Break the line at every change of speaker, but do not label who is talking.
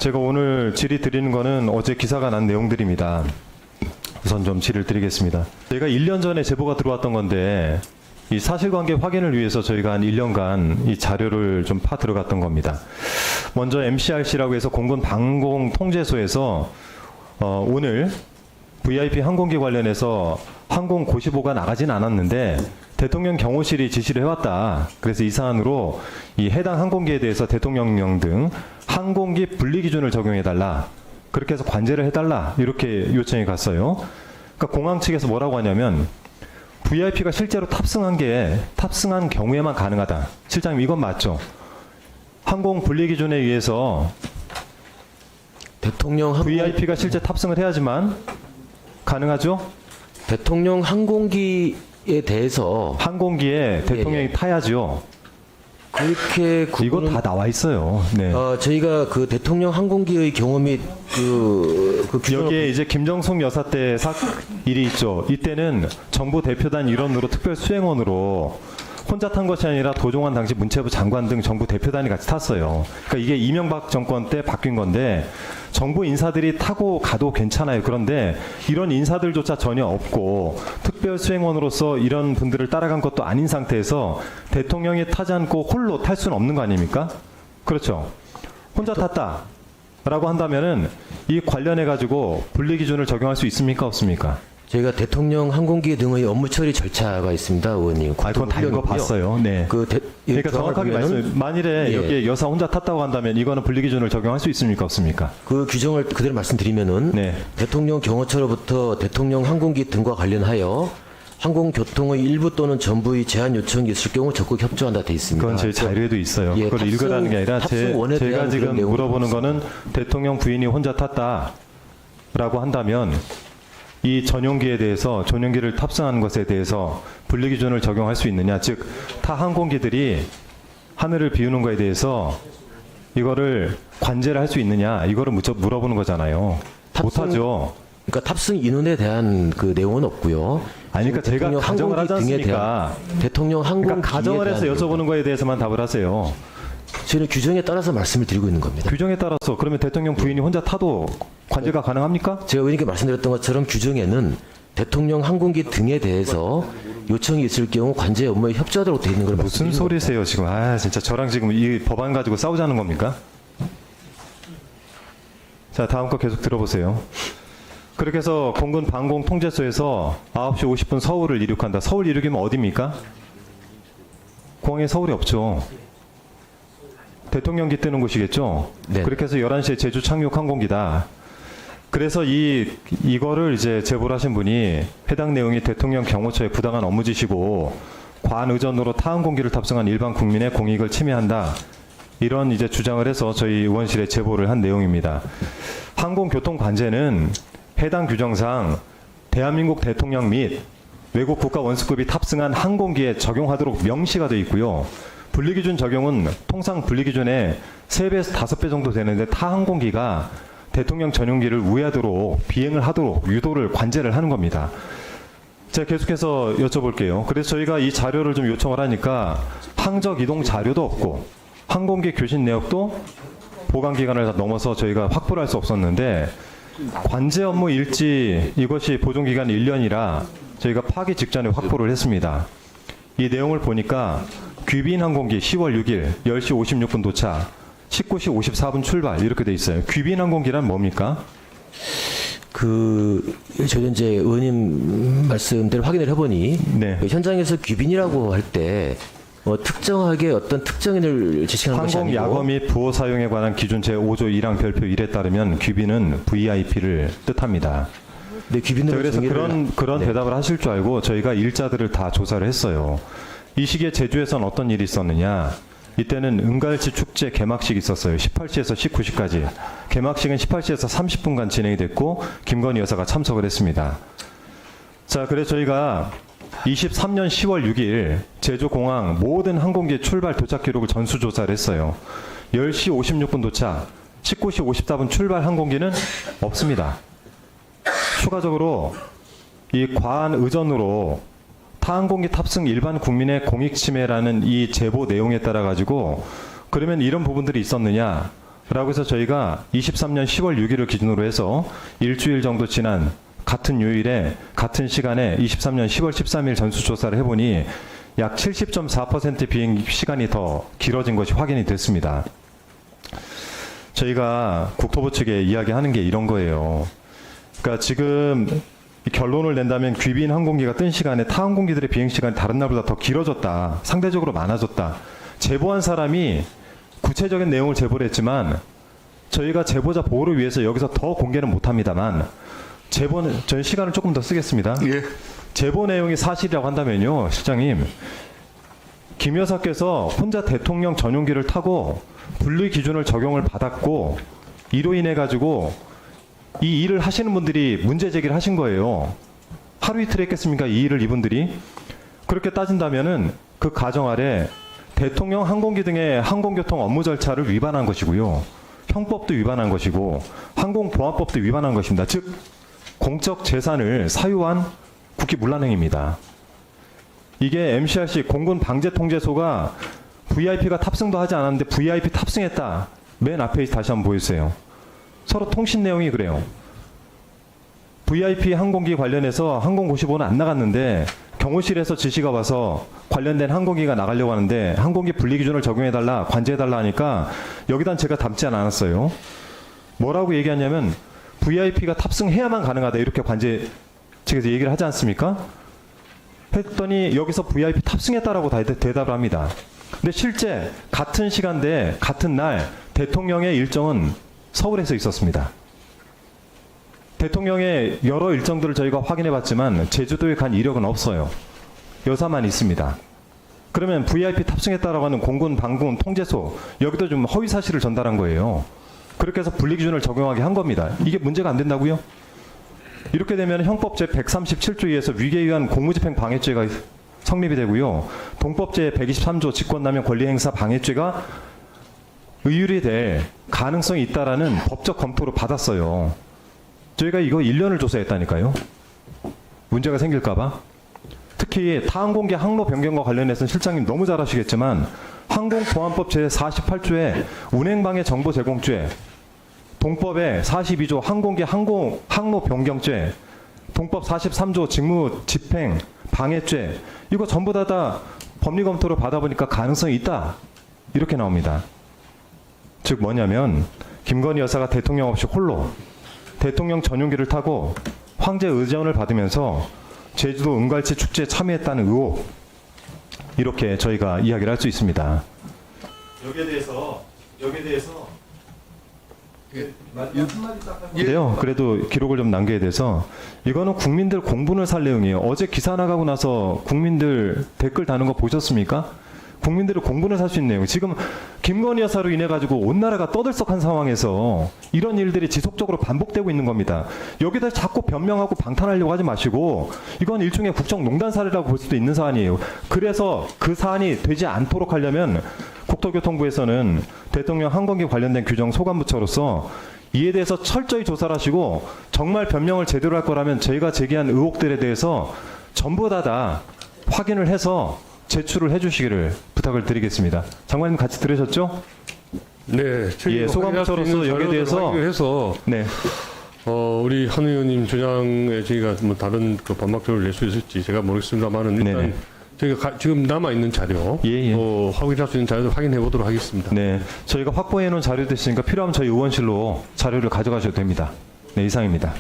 제가 오늘 질의 드리는 거는 어제 기사가 난 내용들입니다. 우선 좀 질의를 드리겠습니다. 제가 1년 전에 제보가 들어왔던 건데 이 사실관계 확인을 위해서 저희가 한 1년간 이 자료를 좀 파 들어갔던 겁니다. 먼저 MCRC라고 해서 공군 방공통제소에서 오늘 VIP 항공기 관련해서 항공 고시보가 나가진 않았는데 대통령 경호실이 지시를 해왔다. 그래서 이 사안으로 이 해당 항공기에 대해서 대통령령 등 항공기 분리 기준을 적용해달라. 그렇게 해서 관제를 해달라. 이렇게 요청이 갔어요. 그러니까 공항 측에서 뭐라고 하냐면 VIP가 실제로 탑승한 경우에만 가능하다. 실장님 이건 맞죠? 항공 분리 기준에 의해서
대통령
VIP가 실제 탑승을 해야지만 가능하죠?
대통령 항공기에 대해서
항공기에 대통령이
예.
타야죠.
그렇게
이거 다 나와 있어요. 네.
저희가 그 대통령 항공기의 경우 및 그 규정을
여기에 이제 김정숙 여사 때 일이 있죠. 이때는 정부 대표단 일원으로 특별 수행원으로 혼자 탄 것이 아니라 도종환 당시 문체부 장관 등 정부 대표단이 같이 탔어요. 그러니까 이게 이명박 정권 때 바뀐 건데 정부 인사들이 타고 가도 괜찮아요. 그런데 이런 인사들조차 전혀 없고 특별 수행원으로서 이런 분들을 따라간 것도 아닌 상태에서 대통령이 타지 않고 홀로 탈 수는 없는 거 아닙니까? 그렇죠. 혼자 탔다라고 한다면은 이 관련해 가지고 분리 기준을 적용할 수 있습니까? 없습니까?
저희가 대통령 항공기 등의 업무 처리 절차가 있습니다, 의원님.
그건 다 이거 봤어요. 네. 그러니까 정확하게 말씀해. 만일에
예.
여기에 여사 혼자 탔다고 한다면 이거는 분리 기준을 적용할 수 있습니까? 없습니까?
그 규정을 그대로 말씀드리면은
네.
대통령 경호처로부터 대통령 항공기 등과 관련하여 항공교통의 일부 또는 전부의 제한 요청이 있을 경우 적극 협조한다 돼 있습니다.
그건 제 자료에도 있어요.
예,
그걸 읽으라는 게 아니라
탑승원에
제가
대한
지금
그런 내용이
물어보는 거는 대통령 부인이 혼자 탔다라고 한다면 이 전용기에 대해서 전용기를 탑승하는 것에 대해서 분리 기준을 적용할 수 있느냐, 즉 타 항공기들이 하늘을 비우는 거에 대해서 이거를 관제를 할 수 있느냐, 이거를 물어보는 거잖아요. 못하죠.
그러니까 탑승 인원에 대한 그 내용은 없고요.
아니, 그러니까 제가
대통령
가정을 하지
항공기 등에
않습니까?
대한 대통령 항공기에
그러니까 가정을 해서
대한
여쭤보는 거에 대해서만 답을 하세요.
저희는 규정에 따라서 말씀을 드리고 있는 겁니다.
규정에 따라서 그러면 대통령 부인이 혼자 타도 관제가 가능합니까?
제가 의원님께 말씀드렸던 것처럼 규정에는 대통령 항공기 등에 대해서 요청이 있을 경우 관제 업무에 협조하도록 되어 있는 걸
무슨
말씀드리는
소리세요 지금? 아 진짜 저랑 지금 이 법안 가지고 싸우자는 겁니까? 자 다음 거 계속 들어보세요. 그렇게 해서 공군 방공통제소에서 9시 50분 서울을 이륙한다. 서울 이륙이면 어디입니까? 공항에 서울이 없죠. 대통령기 뜨는 곳이겠죠.
네.
그렇게 해서 11시에 제주 착륙 항공기다. 그래서 이거를 이제 제보를 하신 분이 해당 내용이 대통령 경호처의 부당한 업무 지시고 과한 의전으로 타 항공기를 탑승한 일반 국민의 공익을 침해한다. 이런 이제 주장을 해서 저희 의원실에 제보를 한 내용입니다. 항공교통 관제는 해당 규정상 대한민국 대통령 및 외국 국가 원수급이 탑승한 항공기에 적용하도록 명시가 되어 있고요. 분리기준 적용은 통상 분리기준의 3배에서 5배 정도 되는데 타 항공기가 대통령 전용기를 우회하도록 비행을 하도록 유도를 관제를 하는 겁니다. 제가 계속해서 여쭤볼게요. 그래서 저희가 이 자료를 좀 요청을 하니까 항적 이동 자료도 없고 항공기 교신 내역도 보관 기간을 다 넘어서 저희가 확보를 할 수 없었는데 관제 업무 일지 이것이 보존 기간이 1년이라 저희가 파기 직전에 확보를 했습니다. 이 내용을 보니까 귀빈 항공기 10월 6일 10시 56분 도착 19시 54분 출발 이렇게 돼 있어요. 귀빈 항공기란 뭡니까?
저희 이제 의원님 말씀대로 확인을 해보니
네.
그 현장에서 귀빈이라고 할 때 특정하게 어떤 특정인을 지칭하는 것이
항공
아니고
야거 및 부호 사용에 관한 기준 제5조 1항 별표 1에 따르면 귀빈은 VIP를 뜻합니다.
네, 귀빈으로
그래서 그런
네.
대답을 하실 줄 알고 저희가 일자들을 다 조사를 했어요. 이 시기에 제주에선 어떤 일이 있었느냐? 이때는 은갈치 축제 개막식이 있었어요. 18시에서 19시까지. 개막식은 18시에서 30분간 진행이 됐고 김건희 여사가 참석을 했습니다. 자, 그래서 저희가 23년 10월 6일 제주공항 모든 항공기 출발 도착 기록을 전수조사를 했어요. 10시 56분 도착, 19시 54분 출발 항공기는 없습니다. 추가적으로 이 과한 의전으로 타 항공기 탑승 일반 국민의 공익 침해라는 이 제보 내용에 따라 가지고 그러면 이런 부분들이 있었느냐? 라고 해서 저희가 23년 10월 6일을 기준으로 해서 일주일 정도 지난 같은 요일에 같은 시간에 23년 10월 13일 전수조사를 해보니 약 70.4% 비행 시간이 더 길어진 것이 확인이 됐습니다. 저희가 국토부 측에 이야기하는 게 이런 거예요. 그러니까 지금 결론을 낸다면 귀빈 항공기가 뜬 시간에 타 항공기들의 비행 시간이 다른 날보다 더 길어졌다. 상대적으로 많아졌다. 제보한 사람이 구체적인 내용을 제보를 했지만 저희가 제보자 보호를 위해서 여기서 더 공개는 못합니다만 제보는 저희 시간을 조금 더 쓰겠습니다.
예.
제보 내용이 사실이라고 한다면요, 실장님, 김 여사께서 혼자 대통령 전용기를 타고 분리 기준을 적용을 받았고 이로 인해 가지고 이 일을 하시는 분들이 문제 제기를 하신 거예요. 하루 이틀 했겠습니까? 이 일을 이분들이. 그렇게 따진다면은 그 가정 아래 대통령 항공기 등의 항공교통 업무 절차를 위반한 것이고요. 형법도 위반한 것이고 항공보안법도 위반한 것입니다. 즉 공적 재산을 사유한 국기문란행위입니다. 이게 MCRC 공군방재통제소가 VIP가 탑승도 하지 않았는데 VIP 탑승했다. 맨 앞에 다시 한번 보여주세요. 서로 통신 내용이 그래요. VIP 항공기 관련해서 항공고시보는 안 나갔는데 경호실에서 지시가 와서 관련된 항공기가 나가려고 하는데 항공기 분리기준을 적용해달라, 관제해달라 하니까 여기단 제가 담지 않았어요. 뭐라고 얘기하냐면 VIP가 탑승해야만 가능하다 이렇게 관제 측에서 얘기를 하지 않습니까? 했더니 여기서 VIP 탑승했다라고 대답을 합니다. 근데 실제 같은 시간대 같은 날 대통령의 일정은 서울에서 있었습니다. 대통령의 여러 일정들을 저희가 확인해 봤지만 제주도에 간 이력은 없어요. 여사만 있습니다. 그러면 VIP 탑승했다라고 하는 공군 방군 통제소 여기도 좀 허위 사실을 전달한 거예요. 그렇게 해서 분리기준을 적용하게 한 겁니다. 이게 문제가 안 된다고요? 이렇게 되면 형법 제137조에 의해서 위계에 의한 공무집행 방해죄가 성립이 되고요. 동법 제123조 직권남용 권리행사 방해죄가 의율이 될 가능성이 있다라는 법적 검토를 받았어요. 저희가 이거 1년을 조사했다니까요. 문제가 생길까봐. 특히 타항공기 항로 변경과 관련해서는 실장님 너무 잘 아시겠지만 항공보안법 제48조에 운행방해 정보 제공죄, 동법의 42조 항공기 항로 변경죄, 동법 43조 직무 집행 방해죄 이거 전부 다 법리 검토를 받아보니까 가능성이 있다 이렇게 나옵니다. 즉 뭐냐면 김건희 여사가 대통령 없이 홀로 대통령 전용기를 타고 황제 의전을 받으면서 제주도 은갈치 축제에 참여했다는 의혹 이렇게 저희가 이야기를 할 수 있습니다. 여기에 대해서 근데요, 그래도 기록을 좀 남겨야 돼서 이거는 국민들 공분을 살 내용이에요. 어제 기사 나가고 나서 국민들 댓글 다는 거 보셨습니까? 국민들을 공분을 살 수 있는 내용. 지금 김건희 여사로 인해 가지고 온 나라가 떠들썩한 상황에서 이런 일들이 지속적으로 반복되고 있는 겁니다. 여기다 자꾸 변명하고 방탄하려고 하지 마시고 이건 일종의 국정농단 사례라고 볼 수도 있는 사안이에요. 그래서 그 사안이 되지 않도록 하려면 국토교통부에서는 대통령 항공기 관련된 규정 소관부처로서 이에 대해서 철저히 조사를 하시고 정말 변명을 제대로 할 거라면 저희가 제기한 의혹들에 대해서 전부 다 확인을 해서 제출을 해주시기를 부탁을 드리겠습니다. 장관님 같이 들으셨죠?
네.
예, 소감부처로서 여기에 대해서
해서
네,
우리 한 의원님 조장에 저희가 뭐 다른 그 반박조를 낼 수 있을지 제가 모르겠습니다만은 일단
네네.
저희가 지금 남아 있는 자료,
예.
확인할 수 있는 자료를 확인해 보도록 하겠습니다.
네, 저희가 확보해 놓은 자료도 있으니까 필요하면 저희 의원실로 자료를 가져가셔도 됩니다. 네, 이상입니다.